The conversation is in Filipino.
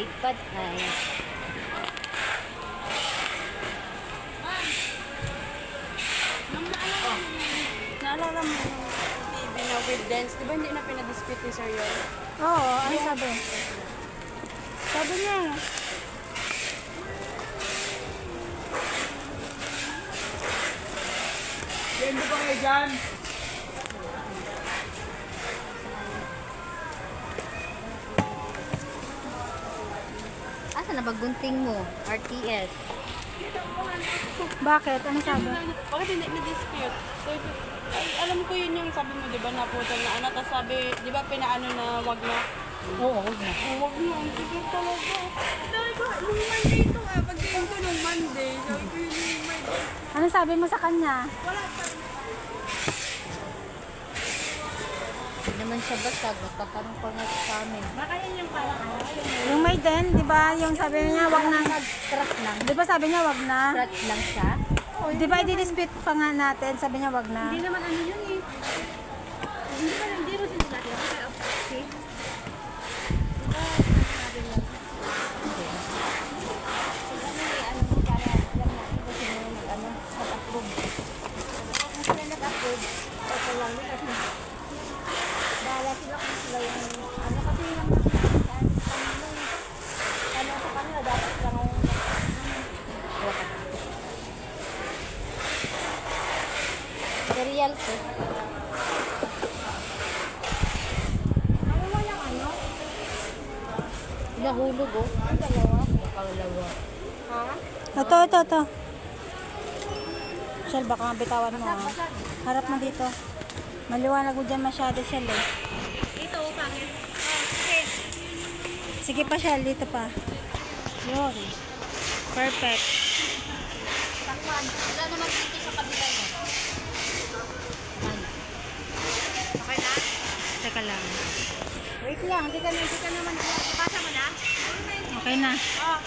Lipad ay. Naalala mo yung TV na with dance, di ba hindi na pinadispute ni Sir yun? Oo, ano sabi? Sabi niya, Hindi ba kayo dyan? Asa na bagunting mo? RTS. bakit? Ano sabi? Bakit hindi na-dispute? So, ay, alam ko yun yung sabi mo, di ba, naputol na anak. Tapos sabi, di ba, pinaano na wag na. Oo, wag na. Oh, wag na, ang tigil talaga. Sabi ko, nung Monday ito pag-game ko nung Monday, sabi ko yun yung Monday. Ano sabi mo sa kanya? Wala pa. Hindi naman siya basag. Magkakaroon pa nga sa amin. Baka yun yung parang ano, Yung may den, di ba? Yung sabi niya, wag na. Nag-crack lang. Di ba sabi niya, wag na? Crack lang siya. Di ba i-dispute pa nga natin? Sabi niya, wag na. hindi naman ano yun eh. Hindi mo sila natin. Kaya, see? Bahala sila kung sila yung ano kasi yung ano sa kanila dapat lang ang serial ko. Nahulog oh. Ang dalawa. Nakalawa. Ha? Ito. Shell, baka bitawan mo. Ah. Harap mo dito. Maliwanag mo dyan masyado, Shell eh. Ito, pangit. Sige pa, Shell. Dito pa. Yun. Perfect. Takpan. Wala naman dito sa kabila niya. Okay na? Teka lang. Wait lang, hindi ka naman pasa mo na? Okay na. Oh.